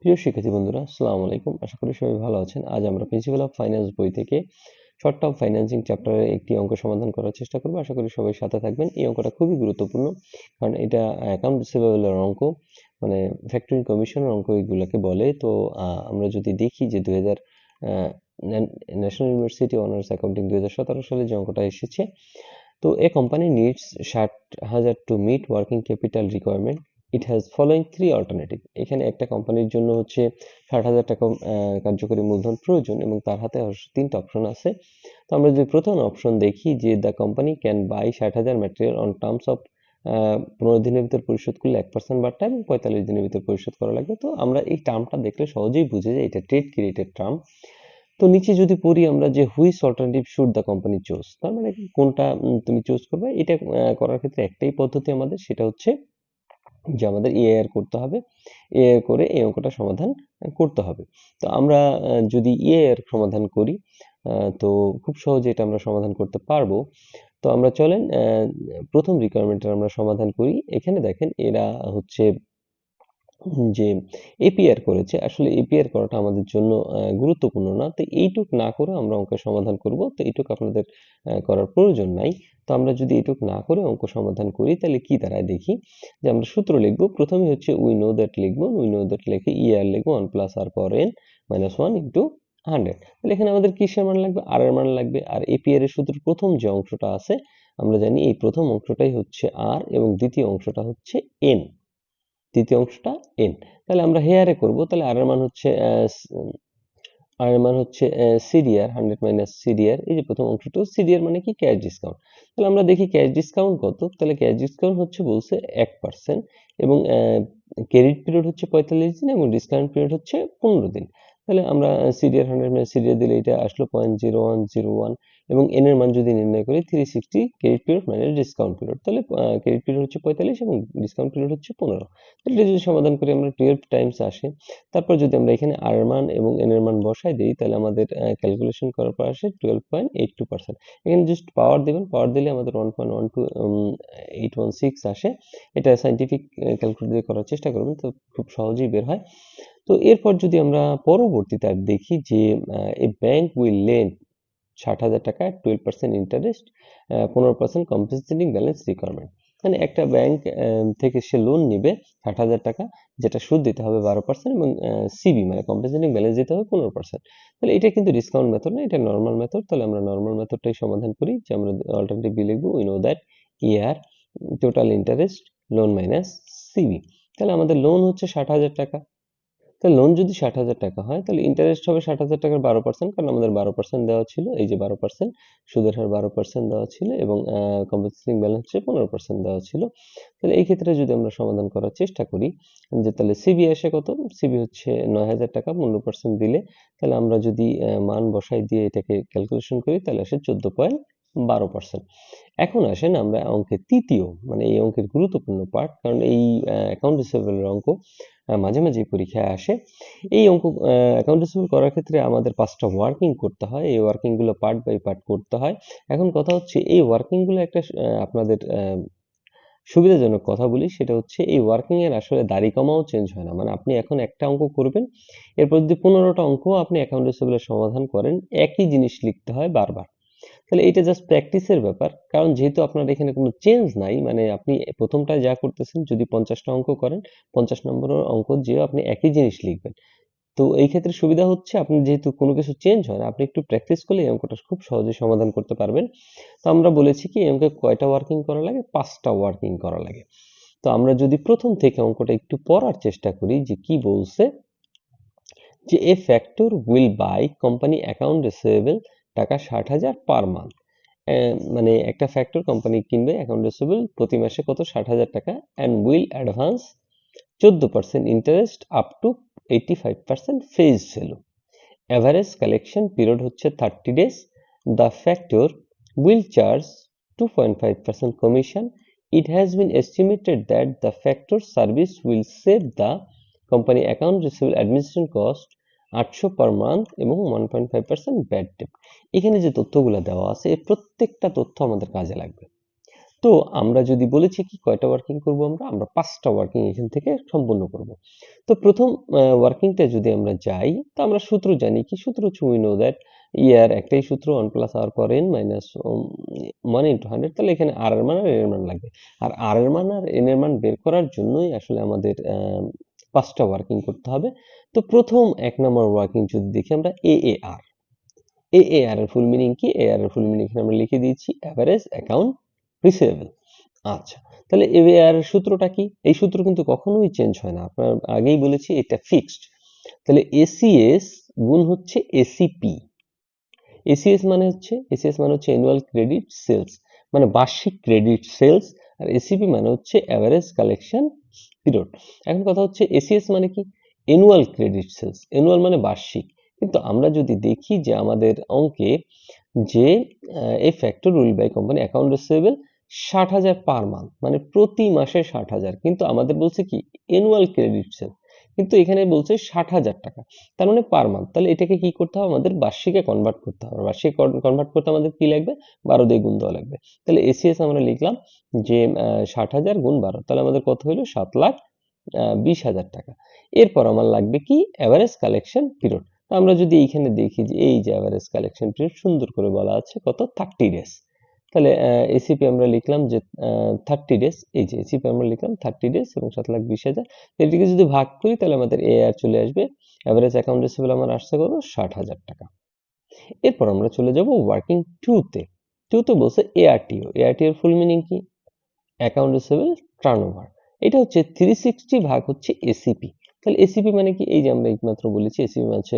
প্রিয় শিক্ষার্থী বন্ধুরা, আসসালামু আলাইকুম। আশা করি সবাই ভালো আছেন। আজ আমরা প্রিন্সিপাল অফ ফাইন্যান্স বই থেকে শর্ট টার্ম ফাইন্যান্সিং চ্যাপ্টারের একটি অঙ্ক সমাধান করার চেষ্টা করব। আশা করি সবাই সাথে থাকবেন। এই অঙ্কটা খুবই গুরুত্বপূর্ণ, কারণ এটা অ্যাকাউন্ট রিসিভেবলের অঙ্ক, মানে ফ্যাক্টরিং কমিশনের অঙ্ক এগুলোকে বলে। তো আমরা যদি দেখি যে 2000 ন্যাশনাল ইউনিভার্সিটি অনার্স অ্যাকাউন্টিং 2017 সালে যে অঙ্কটা এসেছে, তো a company needs 60,000 to meet working capital requirement. It has following three alternative. এখানে একটা কোম্পানির জন্য হচ্ছে 60,000 টাকা কার্যকরী মূলধন প্রয়োজন এবং তার হাতে তিনটা অপশন আছে। তো আমরা যদি প্রথম অপশন দেখি যে the company can buy 60,000 material on terms of 15 দিনের ভিতর পরিশোধ করলে 1% বাড়টা এবং 45 দিনের ভিতর পরিশোধ করা লাগবে। তো আমরা এই টার্মটা দেখলে সহজেই বুঝে যায় এটা ট্রেড ক্রেডিটের টার্ম। তো নিচে যদি পড়ি আমরা যে which alternative should the company choose, তার মানে কোনটা তুমি চুজ করবে। এটা করার ক্ষেত্রে একটাই পদ্ধতি আমাদের, সেটা হচ্ছে যে আমাদের এআইআর করতে হবে। এআইআর করে এই অঙ্কটা সমাধান করতে হবে। তো আমরা যদি এআইআর সমাধান করি, তো খুব সহজে এটা আমরা সমাধান করতে পারবো। তো আমরা চলেন প্রথম রিকোয়ারমেন্টের আমরা সমাধান করি। এখানে দেখেন এরা হচ্ছে যে এপিআর করেছে। আসলে এপিআর করাটা আমাদের জন্য গুরুত্বপূর্ণ না। তো এইটুক না করে আমরা অঙ্কের সমাধান করব। তো এইটুক আপনাদের করার প্রয়োজন নাই। তো আমরা যদি এইটুক না করে অঙ্ক সমাধান করি তাহলে কি দাঁড়ায় দেখি। যে আমরা সূত্র লিখব। প্রথমে হচ্ছে উই নো দ্যাট লিখব। উই নো দ্যাট লিখে ইআর লিখব 1 প্লাস আর পাওয়ার n মাইনাস 1 ইন্টু 100। তাহলে এখানে আমাদের কিসের মান লাগবে? আর এর মান লাগবে। আর এপিআর এর সূত্রের প্রথম যে অংশটা আছে, আমরা জানি এই প্রথম অংশটাই হচ্ছে আর এবং দ্বিতীয় অংশটা হচ্ছে n। দ্বিতীয় অংশটা n। তাহলে আমরা হেয়ারে করব। তাহলে আর এর মান হচ্ছে সিডিআর 100 মাইনাস সিডিআর। এই যে প্রথম অংশটা সিডিআর মানে কি? Cash discount. তাহলে আমরা দেখি ক্যাশ ডিসকাউন্ট কত। তাহলে ক্যাশ ডিসকাউন্ট হচ্ছে বলছে 1% এবং ক্রেডিট পিরিয়ড হচ্ছে 45 দিন এবং ডিসকাউন্ট পিরিয়ড হচ্ছে 15 দিন। তাহলে আমরা সিডিআর 100 মাইনাস সিডিআর দিলে এটা আসলো 0.0101 এবং এন এর মান যদি নির্ণয় করি 360 credit period minus discount period, তাহলে ক্রেডিট পিরিয়ড হচ্ছে 45 এবং ডিসকাউন্ট পিরিয়ড হচ্ছে 15। তাহলে এটা যদি সমাধান করি আমরা 12 টাইমস আসে। তারপর যদি আমরা এখানে আর এর মান এবং এন এর মান বসাই দিই তাহলে আমাদের ক্যালকুলেশন করার পর আসে 12.82%। এখানে জাস্ট পাওয়ার দিবেন, পাওয়ার দিলে আমাদের 1.12816 আসে। এটা সাইন্টিফিক ক্যালকুলেট দিয়ে করার চেষ্টা করবেন, তো খুব সহজেই বের হয়। তো এরপর যদি আমরা পরবর্তীতে আর দেখি যে এ ব্যাংক উইল লেন্ড 60,000 টাকা 12% ইন্টারেস্ট, 15% কম্পেনসেটিং ব্যালেন্স রিকোয়ারমেন্ট। মানে একটা ব্যাংক থেকে সে লোন নিবে 60,000 টাকা, যেটা সুদ দিতে হবে 12% এবং সিবি মানে কম্পেনসেটিং ব্যালেন্স দিতে হবে 15%। তাহলে এটা কিন্তু ডিসকাউন্ট মেথড না, এটা নর্মাল মেথড। তাহলে আমরা নর্মাল মেথডটাই সমাধান করি, যে আমরা অল্টারনেটিভ বি লিখবো we know that year total interest loan minus CB. তাহলে আমাদের লোন হচ্ছে 60,000 টাকা। তাহলে লোন যদি 60,000 টাকা হয় তাহলে ইন্টারেস্ট হবে 60,000 টাকার 12%, কারণ আমাদের 12% দেওয়া ছিল। এই যে 12%, সুদের হার 12% দেওয়া ছিল এবং কম্পেনসেটিং ব্যালেন্স হচ্ছে 15% দেওয়া ছিল। তাহলে এই ক্ষেত্রে যদি আমরা সমাধান করার চেষ্টা করি, যে তাহলে সিবি আসে কত? সিবি হচ্ছে 9,000 টাকা 15% দিলে। তাহলে আমরা যদি মান বসাই দিয়ে এটাকে ক্যালকুলেশন করি তাহলে আসে 14.12%। এখন আসেন আমরা অঙ্কের তৃতীয়, মানে এই অঙ্কের গুরুত্বপূর্ণ পার্ট, কারণ এই অ্যাকাউন্ট রিসিভেবলের অঙ্ক মাঝে মাঝে পরীক্ষায় আসে। এই অঙ্ক অ্যাকাউন্ট রিসিভেবল করার ক্ষেত্রে আমাদের 5টা ওয়ার্কিং করতে হয়। এই ওয়ার্কিং গুলো পার্ট বাই পার্ট করতে হয়। এখন কথা হচ্ছে এই ওয়ার্কিং গুলো একটা আপনাদের সুবিধাজনক কথা বলি, সেটা হচ্ছে এই ওয়ার্কিং এর আসলে দাড়ি কমাও চেঞ্জ হয় না। মানে আপনি এখন একটা অঙ্ক করবেন, এরপর যদি 15টা অঙ্ক আপনি অ্যাকাউন্ট রিসিভেবলের সমাধান করেন, একই জিনিস লিখতে হয় বারবার। তাহলে এটা জাস্ট প্র্যাকটিসের ব্যাপার, কারণ যেহেতু আপনার এখানে কোনো চেঞ্জ নাই, মানে আপনি প্রথমটায় যা করতেছেন, যদি 50টা অঙ্ক করেন 50 নম্বরের অঙ্ক যেও আপনি একই জিনিস লিখবেন। তো এই ক্ষেত্রে সুবিধা হচ্ছে আপনি যেহেতু কোনো কিছু চেঞ্জ হয় না, আপনি একটু প্র্যাকটিস করলে এই অঙ্কটা খুব সহজে সমাধান করতে পারবেন। তো আমরা বলেছি কি এই অঙ্কে কয়টা ওয়ার্কিং করা লাগে? 5টা ওয়ার্কিং করা লাগে। তো আমরা যদি প্রথম থেকে অঙ্কটা একটু পড়ার চেষ্টা করি যে কি বলছে, যে a factor will buy company account receivable টাকা 60,000 পার মান্থ। মানে একটা ফ্যাক্টর কোম্পানি কিনবে অ্যাকাউন্ট রিসিভেবল প্রতি মাসে কত? 60,000 টাকা, and will advance 14% interest up to 85% face value. Average collection period হচ্ছে 30 days. The factor will charge 2.5% commission. It has been estimated that the factor service will save the company account receivable administration cost 800 per month এবং 1.5% bad date. এখানে যে তথ্যগুলো দেওয়া আছে এই প্রত্যেকটা তথ্য আমাদের কাজে লাগবে। তো আমরা যদি বলেছি কি কয়টা ওয়ার্কিং করব, আমরা 5টা ওয়ার্কিং এখান থেকে সম্পূর্ণ করব। তো প্রথম ওয়ার্কিংটা যদি আমরা যাই, তো আমরা সূত্র জানি কি সূত্র হচ্ছে উই নো দ্যাট ইয়ার একটাই সূত্র 1 প্লাস আর পাওয়ার n মাইনাস 1 ইন্টু 100। তাহলে এখানে আর এর মান আর এন এর মান লাগবে, আর আর এর মান আর এন এর মান বের করার জন্যই আসলে আমাদের 5টা ওয়ার্কিং করতে হবে। তো প্রথম 1 নম্বর ওয়ার্কিং যদি দেখি আমরা এএআর। এএআর এর ফুল মিনিং কি? এআর এর ফুল মিনিং এখানে আমরা লিখে দিয়েছি অ্যাভারেজ অ্যাকাউন্ট রিসিভেবল। আচ্ছা, তাহলে এআর এর সূত্রটা কি? এই সূত্র কিন্তু কখনোই চেঞ্জ হয় না, আপনার আগেই বলেছি এটা ফিক্সড। তাহলে এসিএস গুণ হচ্ছে এসিপি। এসিএস মানে হচ্ছে অ্যানুয়াল ক্রেডিট সেলস, মানে বার্ষিক ক্রেডিট সেলস, আর এসিপি মানে হচ্ছে অ্যাভারেজ কালেকশন পিরিয়ড। এখন কথা হচ্ছে এসিএস মানে কি? অ্যানুয়াল ক্রেডিট সেলস, অ্যানুয়াল মানে বার্ষিক। কিন্তু আমরা যদি দেখি যে আমাদের অঙ্কে যে এই factor will buy company account receivable 60,000 per month, মানে প্রতি মাসে 60,000, কিন্তু আমাদের বলছে কি অ্যানুয়াল ক্রেডিট সেল, কিন্তু এখানে বলছে 60,000 টাকা, তার মানে পার মান্থ। তাহলে এটাকে কি করতে হবে? আমাদের বার্ষিকে কনভার্ট করতে হবে। বার্ষিক কনভার্ট করতে আমাদের কি লাগবে? 12 দিয়ে গুণ দেওয়া লাগবে। তাহলে এসিএস আমরা লিখলাম যে 60,000 গুণ 12, তাহলে আমাদের কত হলো? 7,20,000 টাকা। এরপর আমার লাগবে কি? Average collection period. আমরা যদি এইখানে দেখি যে এই যে অ্যাভারেজ কালেকশন পিরিয়ড সুন্দর করে বলা আছে কত? 30 ডেজ। তাহলে এসিপি আমরা লিখলাম যে 30 ডেজ, এই যে এসিপি আমরা লিখলাম 30 ডেজ এবং 7,20,000। এটিকে যদি ভাগ করি তাহলে আমাদের এআর চলে আসবে, অ্যাভারেজ অ্যাকাউন্ট রিসিভেবল আমার আসছে কত? 60,000 টাকা। এরপর আমরা চলে যাব ওয়ার্কিং 2 তে। 2 তে বলছে এআরটিও। এআরটিও এর ফুল মিনিং কি? Account receivable turnover. এটা হচ্ছে 360 ভাগ হচ্ছে এসিপি। তাহলে এসিপি মানে কি? এই যে আমরা এইমাত্র বলেছি এসিপি মানে হচ্ছে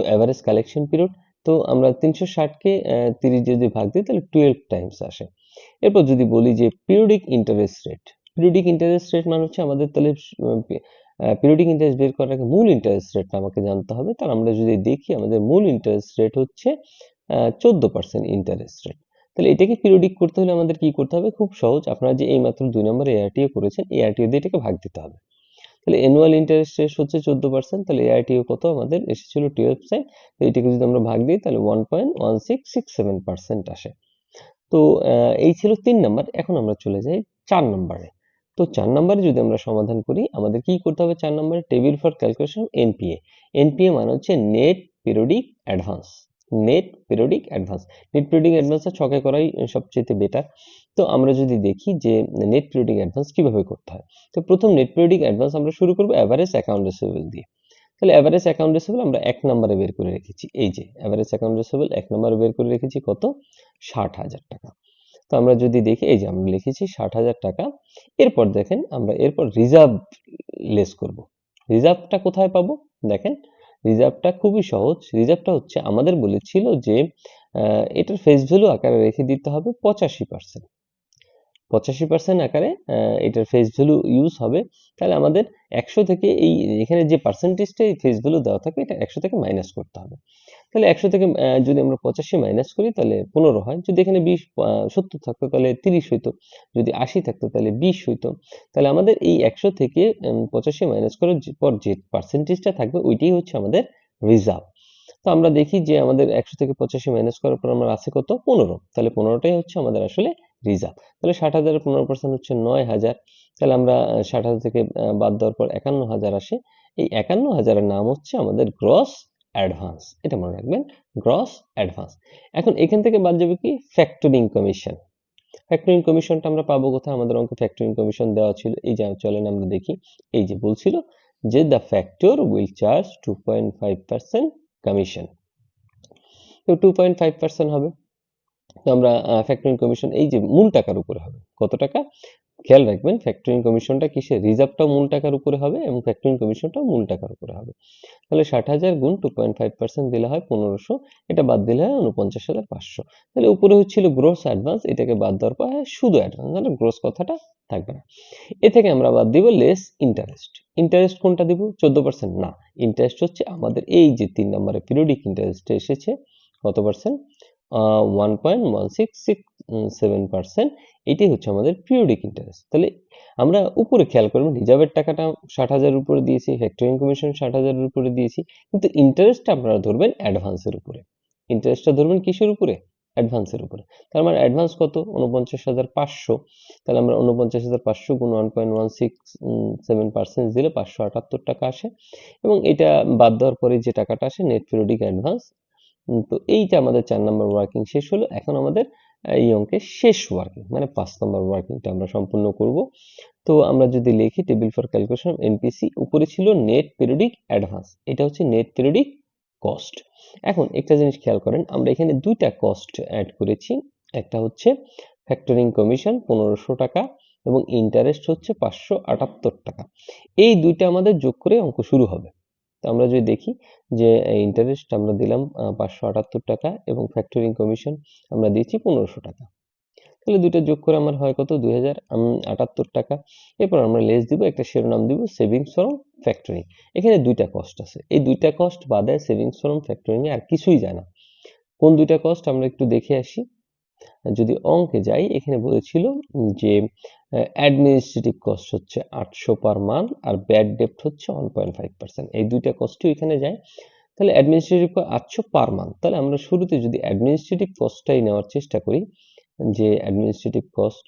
অ্যাভারেজ কালেকশন পিরিয়ড। তো আমরা 360 কে 30 যদি ভাগ দিই তাহলে 12 টাইমস আসে। এরপর যদি বলি যে periodic interest rate. Periodic interest rate মানে হচ্ছে আমাদের তাহলে পিরিয়ডিক ইন্টারেস্ট বের করার আগে মূল ইন্টারেস্ট রেটটা আমাকে জানতে হবে। তাহলে আমরা যদি দেখি আমাদের মূল ইন্টারেস্ট রেট হচ্ছে 14% ইন্টারেস্ট রেট। তাহলে এটাকে পিরিয়ডিক করতে হলে আমাদের কি করতে হবে? খুব সহজ, আপনারা যে এইমাত্র 2 নম্বরে এআরটিও করেছেন, এআরটিও দিয়ে এটাকে ভাগ দিতে হবে। তাহলে অ্যানুয়াল ইন্টারেস্ট রেট হচ্ছে 14%, তাহলে এআরটিও কত আমাদের এসেছিল? 12%। তো এটাকে যদি আমরা ভাগ দিই তাহলে 1.1667% আসে। তো এই ছিল 3 নাম্বার। এখন আমরা চলে যাই 4 নাম্বারে। তো 4 নাম্বারে যদি আমরা সমাধান করি আমাদের কি করতে হবে? 4 নাম্বারে table for calculation NPA. NPA মানে হচ্ছে net periodic advance. Net periodic advance. Net periodic অ্যাডভান্সটা ছকে করাই সবচেয়ে বেটার। তো আমরা যদি দেখি যে নেট পিরিয়ডিক অ্যাডভান্স কিভাবে করতে হয়। তো প্রথম নেট পিরিয়ডিক অ্যাডভান্স আমরা শুরু করব এভারেজ অ্যাকাউন্ট রিসিভেবল দিয়ে। তাহলে এভারেজ অ্যাকাউন্ট রিসিভেবল আমরা 1 নম্বরে বের করে রেখেছি। এই যে এভারেজ অ্যাকাউন্ট রিসিভেবল 1 নম্বরে বের করে রেখেছি কত? 60,000 টাকা। তো আমরা যদি দেখি এই যে আমরা লিখেছি 60,000 টাকা। এরপর দেখেন আমরা এরপর রিজার্ভ লেস করব। রিজার্ভটা কোথায় পাবো? দেখেন রিজার্ভটা খুবই সহজ। রিজার্ভটা হচ্ছে আমাদের বলেছিল যে এটার ফেস ভ্যালু আকারে রেখে দিতে হবে 85%। 85% আকারে এটার ফেস ভ্যালু ইউজ হবে। তাহলে আমাদের 100 থেকে এই এখানে যে পার্সেন্টেজটা এই ফেস ভ্যালু দেওয়া থাকে এটা 100 থেকে মাইনাস করতে হবে। তাহলে 100 থেকে যদি আমরা 85 মাইনাস করি তাহলে 15 হয়। যদি এখানে 70 থাকতো তাহলে 30 হইতো। যদি 80 থাকতো তাহলে 20 হইতো। তাহলে আমাদের এই 100 থেকে 85 মাইনাস করার পর যে পার্সেন্টেজটা থাকবে ওইটাই হচ্ছে আমাদের রিজার্ভ। তো আমরা দেখি যে আমাদের 100 থেকে 85 মাইনাস করার পর আমার আছে কত? 15। তাহলে 15টাই হচ্ছে আমাদের আসলে রিজার্ভ। তাহলে 60,000 এর 15% হচ্ছে 9,000। তাহলে আমরা 60,000 থেকে বাদ দেওয়ার পর 51,000 আসে। এই 51,000 এর নাম হচ্ছে আমাদের গ্রস অ্যাডভান্স। এটা মনে রাখবেন, গ্রস অ্যাডভান্স। এখন এখান থেকে বাদ যাবে কি? Factoring commission. ফ্যাক্টরিং কমিশনটা আমরা পাবো কোথায়? আমাদের অঙ্কে ফ্যাক্টরিং কমিশন দেওয়া ছিল। এই যে চলেন আমরা দেখি। এই যে বলছিল যে the factor will charge 2.5% commission. তো 2.5% হবে। তো আমরা ফ্যাক্টরিং কমিশন এই যে মূল টাকার উপরে হবে। কত টাকা? খেয়াল রাখবেন ফ্যাক্টরিং কমিশনটা কিসে? রিজার্ভটাও মূল টাকার উপরে হবে এবং ফ্যাক্টরিং কমিশনটাও মূল টাকার উপরে হবে। তাহলে 60,000 গুণ 2.5% দিলে হয় 1500, এটা বাদ দিলে হয় 49,500। তাহলে উপরে হচ্ছিল গ্রোস অ্যাডভান্স, এটাকে বাদ দেওয়ার পর হয় শুধু অ্যাডভান্স, মানে গ্রোস কথাটা থাকবে না। এ থেকে আমরা বাদ দিব লেস ইন্টারেস্ট। ইন্টারেস্ট কোনটা দিব? 14%? না, ইন্টারেস্ট হচ্ছে আমাদের এই যে 3 নম্বরে পিরিয়ডিক ইন্টারেস্ট এসেছে কত পার্সেন্ট? 1.1667%। এটাই হচ্ছে আমাদের পিরিয়ডিক ইন্টারেস্ট। তাহলে আমরা উপরে খেয়াল করবেন রিজার্ভের টাকাটা 60,000 এর উপরে দিয়েছি, ফ্যাক্টরিং কমিশন 60,000 এর উপরে দিয়েছি, কিন্তু ইন্টারেস্টটা আপনারা ধরবেন অ্যাডভান্সের উপরে। ইন্টারেস্টটা ধরবেন কিসের উপরে? অ্যাডভান্সের উপরে। তার মানে অ্যাডভান্স কত? ৪৯,৫০০। তাহলে আমরা ৪৯,৫০০ গুণ 1.167% দিলে 578 টাকা আসে, এবং এটা বাদ দেওয়ার পরে যে টাকাটা আসে নেট পিরিয়ডিক অ্যাডভান্স। তো এইটা আমাদের 4 নম্বর ওয়ার্কিং শেষ হলো। এখন আমাদের এই অঙ্কের শেষ ওয়ার্কিং মানে 5 নম্বর ওয়ার্কিংটা আমরা সম্পূর্ণ করব। তো আমরা যদি লিখি টেবিল ফর ক্যালকুলেশন এনপিসি, উপরে ছিল নেট পিরিয়ডিক অ্যাডভান্স, এটা হচ্ছে নেট পিরিয়ডিক কস্ট। এখন একটা জিনিস খেয়াল করেন, আমরা এখানে দুইটা কস্ট অ্যাড করেছি। একটা হচ্ছে ফ্যাক্টরিং কমিশন 1500 টাকা এবং ইন্টারেস্ট হচ্ছে 578 টাকা। এই দুইটা আমাদের যোগ করে অঙ্ক শুরু হবে। তো আমরা যদি দেখি যে ইন্টারেস্ট আমরা দিলাম 578 টাকা এবং ফ্যাক্টরিং কমিশন আমরা দিয়েছি 1500 টাকা। তাহলে দুইটা যোগ করে আমার হয় কত? 2078 টাকা। এরপর আমরা লেস দিব, একটা শিরোনাম দিব সেভিংস ফ্রম ফ্যাক্টরিং। এখানে দুইটা কস্ট আছে, এই দুইটা কস্ট বাদে সেভিংস ফ্রম ফ্যাক্টরিং এ আর কিছুই যায় না। কোন দুইটা কস্ট আমরা একটু দেখে আসি। যদি অঙ্কে যাই, এখানে বলেছিল যে অ্যাডমিনিস্ট্রেটিভ কস্ট হচ্ছে 800 পার মান্থ আর ব্যাড ডেপ্ট হচ্ছে 1.5%। এই দুইটা কস্টই এখানে যায়। তাহলে অ্যাডমিনিস্ট্রেটিভ 800 পার মান্থ, তাহলে আমরা শুরুতে যদি অ্যাডমিনিস্ট্রেটিভ কস্টটাই নেওয়ার চেষ্টা করি, যে অ্যাডমিনিস্ট্রেটিভ কস্ট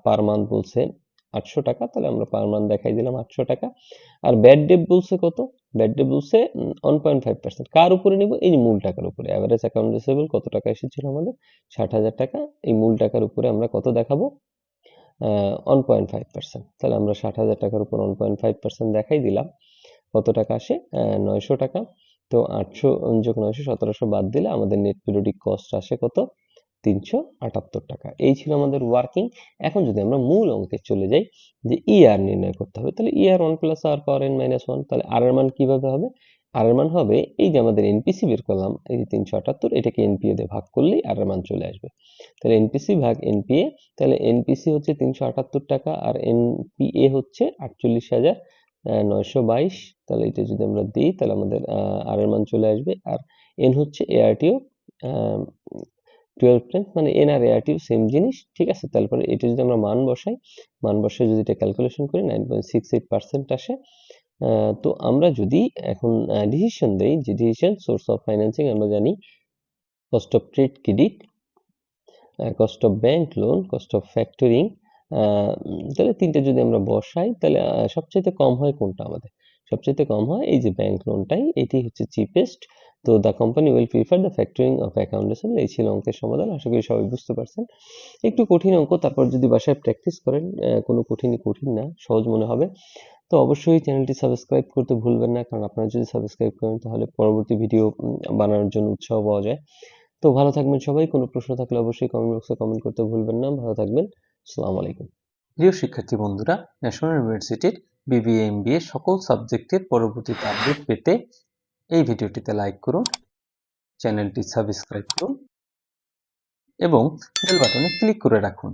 পার মান্থ বলছে 800 টাকা, তাহলে আমরা পার মান্থ দেখাই দিলাম 800 টাকা। আর ব্যাড ডেট বলছে কত? ব্যাড ডেট বলছে 1.5%। কার উপরে নিব? এই মূল টাকার উপরে। অ্যাভারেজ অ্যাকাউন্ট রিসিভেবল কত টাকা এসেছিল আমাদের? 60,000 টাকা। এই মূল টাকার উপরে আমরা কত দেখাবো? 1.5%। তাহলে আমরা 60,000 টাকার উপর 1.5% দেখাই দিলাম। কত টাকা আসে? 900 টাকা। তো 800 যোগ 900 1700 বাদ দিলে আমাদের নেট পিরিয়ডিক কস্ট আসে কত? 378 টাকা। এই ছিল আমাদের ওয়ার্কিং। এখন যদি আমরা মূল অঙ্কে চলে যাই, যে আর নির্ণয় করতে হবে, তাহলে আর 1 প্লাস আর পাওয়ার n মাইনাস 1, তাহলে আর এর মান কিভাবে হবে? আর এর মান হবে এই যে আমাদের এনপিসি বের করলাম, এই 378, এটাকে এনপিএ দিয়ে ভাগ করলেই আর এর মান চলে আসবে। তাহলে এনপিসি ভাগ এনপিএ, তাহলে এনপিসি হচ্ছে 378 টাকা আর এনপিএ হচ্ছে 48,922। তাহলে এটা যদি আমরা দিই তাহলে আমাদের আর এর মান চলে আসবে। আর এন হচ্ছে এআরটিও 12 টাইমস, মানে এন আর এআরটিও সেম জিনিস, ঠিক আছে। তারপরে এটা যদি আমরা মান বসাই, মান বসাই যদি এটা ক্যালকুলেশন করি 9.68% আসে। তো আমরা যদি এখন ডিসিশন দেই, যে ডিসিশন সোর্স অফ ফাইন্যান্সিং আমরা জানি cost of trade credit, cost of bank loan, cost of factoring. তাহলে তিনটে যদি আমরা বসাই, তাহলে সবচেয়ে কম হয় কোনটা আমাদের? সবচেয়ে কম হয় এই যে ব্যাংক লোনটাই, এটি হচ্ছে চিপেস্ট। তো the company will prefer the factoring of account receivable. এই ছিল অঙ্কের সমাধান। আশা করি সবাই বুঝতে পারছেন। একটু কঠিন অঙ্ক, তারপর যদি বাসায় প্র্যাকটিস করেন কোনো কঠিন না, সহজ মনে হবে। তো অবশ্যই চ্যানেলটি সাবস্ক্রাইব করতে ভুলবেন না, কারণ আপনারা যদি সাবস্ক্রাইব করেন তাহলে পরবর্তী ভিডিও বানানোর জন্য উৎসাহ পাওয়া যায়। তো ভালো থাকবেন সবাই। কোনো প্রশ্ন থাকলে অবশ্যই কমেন্ট বক্সে কমেন্ট করতে ভুলবেন না। ভালো থাকবেন। আসসালামু আলাইকুম। প্রিয় শিক্ষার্থী বন্ধুরা, ন্যাশনাল ইউনিভার্সিটির বিবিএ এমবিএ সকল সাবজেক্টের পরবর্তীতে আপডেট পেতে এই ভিডিওটিতে লাইক করুন, চ্যানেলটি সাবস্ক্রাইব করুন এবং বেল বাটনে ক্লিক করে রাখুন।